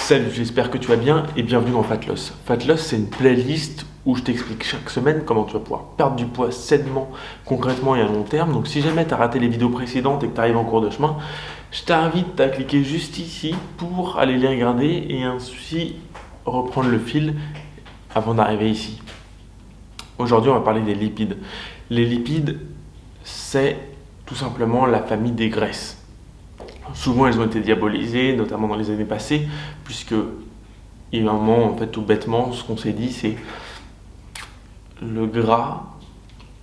Salut, j'espère que tu vas bien et bienvenue dans Fat Loss. Fat Loss, c'est une playlist où je t'explique chaque semaine comment tu vas pouvoir perdre du poids sainement, concrètement et à long terme. Donc si jamais tu as raté les vidéos précédentes et que tu arrives en cours de chemin, je t'invite à cliquer juste ici pour aller les regarder et ainsi reprendre le fil avant d'arriver ici. Aujourd'hui, on va parler des lipides. Les lipides, c'est tout simplement la famille des graisses. Souvent, elles ont été diabolisées, notamment dans les années passées, puisque il y a un moment, en fait, tout bêtement, ce qu'on s'est dit, c'est le gras.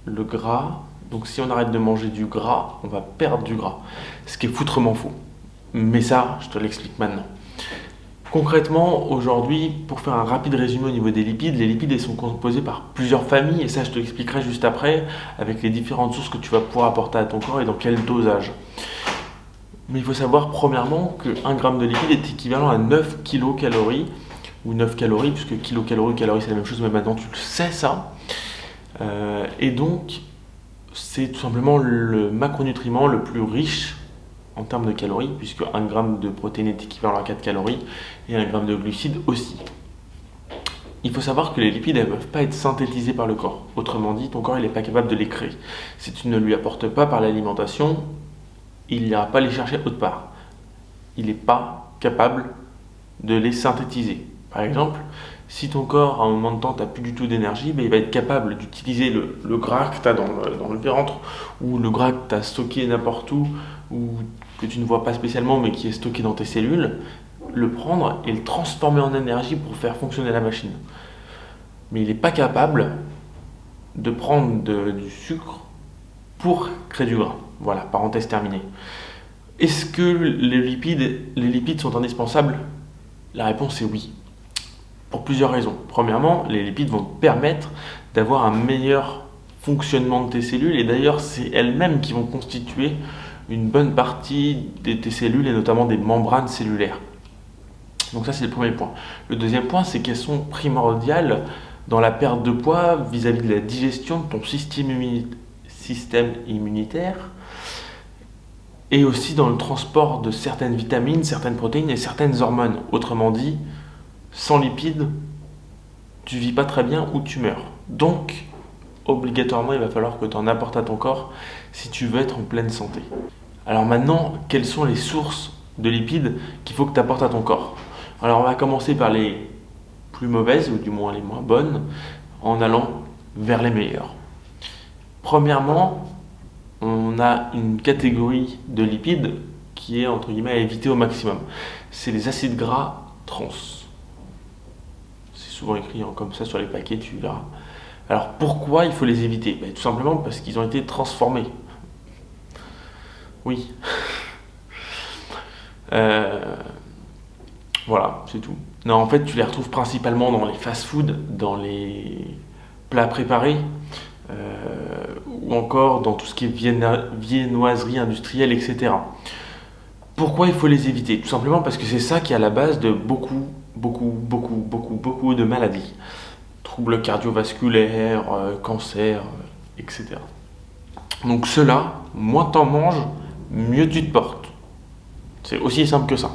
Donc, si on arrête de manger du gras, on va perdre du gras, ce qui est foutrement faux. Mais ça, je te l'explique maintenant. Concrètement, aujourd'hui, pour faire un rapide résumé au niveau des lipides, les lipides, ils sont composés par plusieurs familles, et ça, je te l'expliquerai juste après, avec les différentes sources que tu vas pouvoir apporter à ton corps et dans quel dosage. Mais il faut savoir premièrement que 1 g de lipides est équivalent à 9 kcal, ou 9 calories, puisque kilocalories, calories c'est la même chose, mais maintenant tu le sais ça. Et donc, c'est tout simplement le macronutriment le plus riche en termes de calories, puisque 1 g de protéines est équivalent à 4 calories, et 1 g de glucides aussi. Il faut savoir que les lipides ne peuvent pas être synthétisés par le corps. Autrement dit, ton corps n'est pas capable de les créer. Si tu ne lui apportes pas par l'alimentation, il n'ira pas les chercher autre part. Il n'est pas capable de les synthétiser. Par exemple, si ton corps, à un moment de temps, tu n'as plus du tout d'énergie, il va être capable d'utiliser le gras que tu as dans le ventre, ou le gras que tu as stocké n'importe où, ou que tu ne vois pas spécialement, mais qui est stocké dans tes cellules, le prendre et le transformer en énergie pour faire fonctionner la machine. Mais il n'est pas capable de prendre du sucre pour créer du gras. Voilà, parenthèse terminée. Est-ce que les lipides sont indispensables? La réponse est oui. Pour plusieurs raisons. Premièrement, les lipides vont te permettre d'avoir un meilleur fonctionnement de tes cellules, et d'ailleurs, c'est elles-mêmes qui vont constituer une bonne partie de tes cellules, et notamment des membranes cellulaires. Donc ça, c'est le premier point. Le deuxième point, c'est qu'elles sont primordiales dans la perte de poids vis-à-vis de la digestion de ton système immunitaire, et aussi dans le transport de certaines vitamines, certaines protéines et certaines hormones. Autrement dit, sans lipides, tu vis pas très bien ou tu meurs. Donc, obligatoirement, il va falloir que tu en apportes à ton corps si tu veux être en pleine santé. Alors maintenant, quelles sont les sources de lipides qu'il faut que tu apportes à ton corps? Alors on va commencer par les plus mauvaises, ou du moins les moins bonnes, en allant vers les meilleures. Premièrement, on a une catégorie de lipides qui est entre guillemets à éviter au maximum. C'est les acides gras trans. C'est souvent écrit comme ça sur les paquets, tu verras. Alors pourquoi il faut les éviter? Tout simplement parce qu'ils ont été transformés. Oui. Voilà, c'est tout. Non, en fait, tu les retrouves principalement dans les fast-foods, dans les plats préparés, ou encore dans tout ce qui est viennoiserie industrielle, etc. Pourquoi il faut les éviter? Tout simplement parce que c'est ça qui est à la base de beaucoup de maladies. Troubles cardiovasculaires, cancers, etc. Donc ceux-là, moins t'en manges, mieux tu te portes. C'est aussi simple que ça.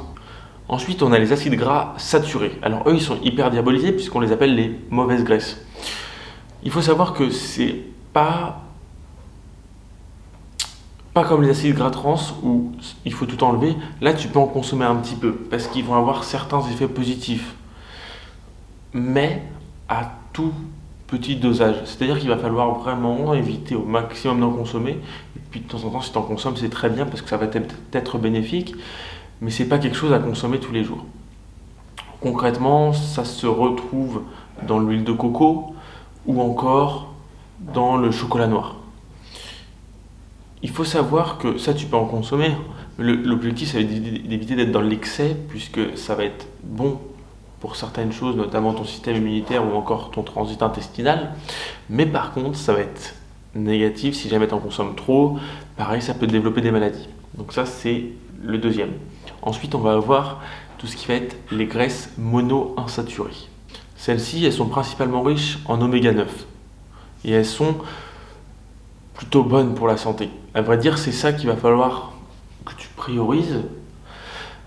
Ensuite, on a les acides gras saturés. Alors eux, ils sont hyper diabolisés puisqu'on les appelle les mauvaises graisses. Il faut savoir que c'est pas comme les acides gras trans où il faut tout enlever. Là, tu peux en consommer un petit peu parce qu'ils vont avoir certains effets positifs, mais à tout petit dosage. C'est-à-dire qu'il va falloir vraiment éviter au maximum d'en consommer. Et puis de temps en temps, si tu en consommes, c'est très bien parce que ça va être bénéfique, mais c'est pas quelque chose à consommer tous les jours. Concrètement, ça se retrouve dans l'huile de coco ou encore dans le chocolat noir. Il faut savoir que ça, tu peux en consommer. L'objectif, c'est d'éviter d'être dans l'excès, puisque ça va être bon pour certaines choses, notamment ton système immunitaire ou encore ton transit intestinal. Mais par contre, ça va être négatif si jamais tu en consommes trop. Pareil, ça peut développer des maladies. Donc ça, c'est le deuxième. Ensuite, on va avoir tout ce qui va être les graisses monoinsaturées. Celles-ci, elles sont principalement riches en oméga 9. Et elles sont plutôt bonnes pour la santé. À vrai dire, c'est ça qu'il va falloir que tu priorises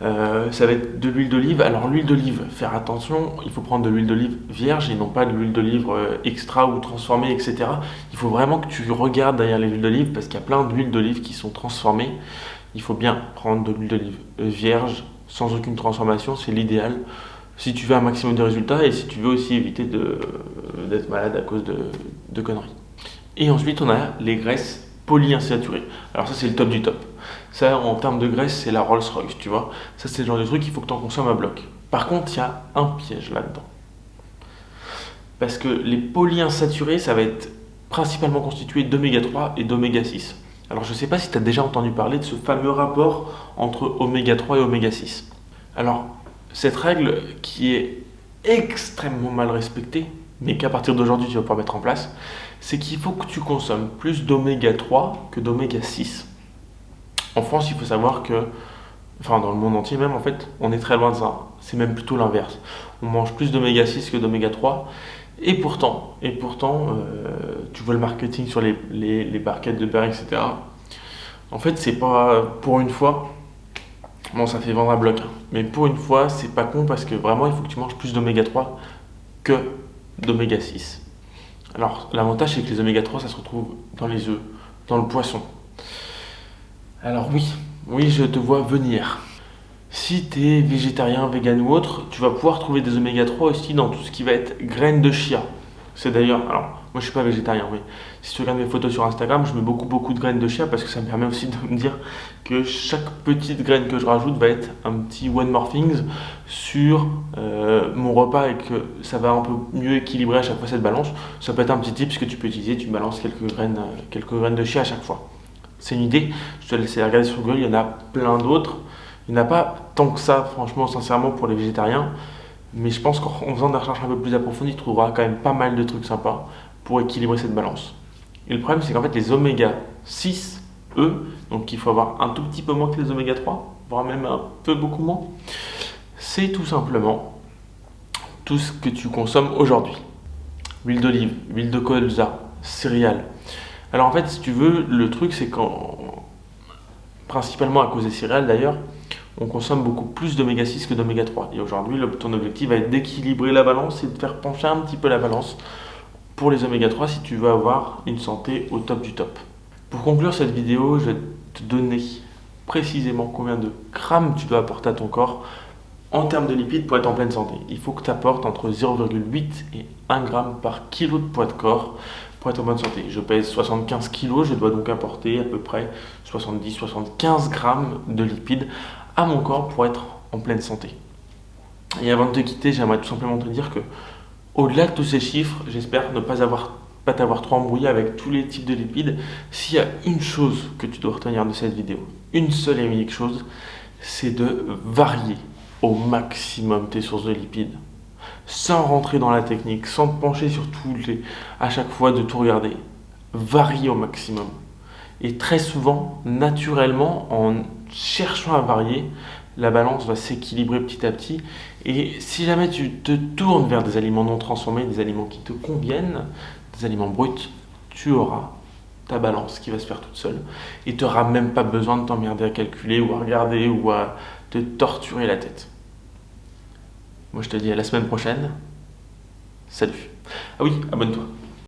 Ça va être de l'huile d'olive. Alors l'huile d'olive, faire attention, il faut prendre de l'huile d'olive vierge et non pas de l'huile d'olive extra ou transformée, etc. Il faut vraiment que tu regardes derrière les huiles d'olive parce qu'il y a plein d'huiles d'olive qui sont transformées. Il faut bien prendre de l'huile d'olive vierge, sans aucune transformation, c'est l'idéal. Si tu veux un maximum de résultats et si tu veux aussi éviter d'être malade à cause de conneries. Et ensuite, on a les graisses polyinsaturées. Alors ça, c'est le top du top. Ça, en termes de graisse, c'est la Rolls-Royce, tu vois. Ça, c'est le genre de truc qu'il faut que tu en consommes à bloc. Par contre, il y a un piège là-dedans. Parce que les polyinsaturés, ça va être principalement constitué d'oméga 3 et d'oméga 6. Alors, je ne sais pas si tu as déjà entendu parler de ce fameux rapport entre oméga 3 et oméga 6. Alors, cette règle qui est extrêmement mal respectée, mais qu'à partir d'aujourd'hui, tu vas pouvoir mettre en place, c'est qu'il faut que tu consommes plus d'oméga 3 que d'oméga 6. En France, il faut savoir que, enfin dans le monde entier même, en fait, on est très loin de ça. C'est même plutôt l'inverse. On mange plus d'oméga 6 que d'oméga 3. Et pourtant, tu vois le marketing sur les barquettes de beurre, etc. En fait, c'est pas pour une fois. Bon, ça fait vendre à bloc, hein. Mais pour une fois, c'est pas con parce que vraiment, il faut que tu manges plus d'oméga 3 que d'oméga 6. Alors, l'avantage, c'est que les oméga 3, ça se retrouve dans les œufs, dans le poisson. Alors oui, je te vois venir. Si tu es végétarien, vegan ou autre, tu vas pouvoir trouver des oméga 3 aussi dans tout ce qui va être graines de chia. C'est d'ailleurs, alors moi je suis pas végétarien, mais si tu regardes mes photos sur Instagram, je mets beaucoup de graines de chia parce que ça me permet aussi de me dire que chaque petite graine que je rajoute va être un petit one more things sur mon repas et que ça va un peu mieux équilibrer à chaque fois cette balance. Ça peut être un petit tip que tu peux utiliser, tu balances quelques graines de chia à chaque fois. C'est une idée, je te laisse regarder sur Google, il y en a plein d'autres. Il n'y en a pas tant que ça, franchement, sincèrement, pour les végétariens. Mais je pense qu'en faisant des recherches un peu plus approfondies, tu trouveras quand même pas mal de trucs sympas pour équilibrer cette balance. Et le problème, c'est qu'en fait, les oméga 6, eux, donc il faut avoir un tout petit peu moins que les oméga 3, voire même un peu beaucoup moins, c'est tout simplement tout ce que tu consommes aujourd'hui. Huile d'olive, huile de colza, céréales. Alors en fait, si tu veux, le truc, c'est principalement à cause des céréales d'ailleurs, on consomme beaucoup plus d'oméga 6 que d'oméga 3. Et aujourd'hui, ton objectif va être d'équilibrer la balance et de faire pencher un petit peu la balance pour les oméga 3 si tu veux avoir une santé au top du top. Pour conclure cette vidéo, je vais te donner précisément combien de grammes tu dois apporter à ton corps en termes de lipides pour être en pleine santé. Il faut que tu apportes entre 0,8 et 1 g par kilo de poids de corps pour être en bonne santé. Je pèse 75 kg, je dois donc apporter à peu près 70-75 grammes de lipides à mon corps pour être en pleine santé. Et avant de te quitter, j'aimerais tout simplement te dire que, au-delà de tous ces chiffres, j'espère ne pas t'avoir trop embrouillé avec tous les types de lipides. S'il y a une chose que tu dois retenir de cette vidéo, une seule et unique chose, c'est de varier au maximum tes sources de lipides. Sans rentrer dans la technique, sans te pencher sur à chaque fois de tout regarder. Varie au maximum. Et très souvent, naturellement, en cherchant à varier, la balance va s'équilibrer petit à petit. Et si jamais tu te tournes vers des aliments non transformés, des aliments qui te conviennent, des aliments bruts, tu auras ta balance qui va se faire toute seule. Et tu n'auras même pas besoin de t'emmerder à calculer ou à regarder ou à te torturer la tête. Moi, je te dis à la semaine prochaine. Salut. Ah oui, abonne-toi.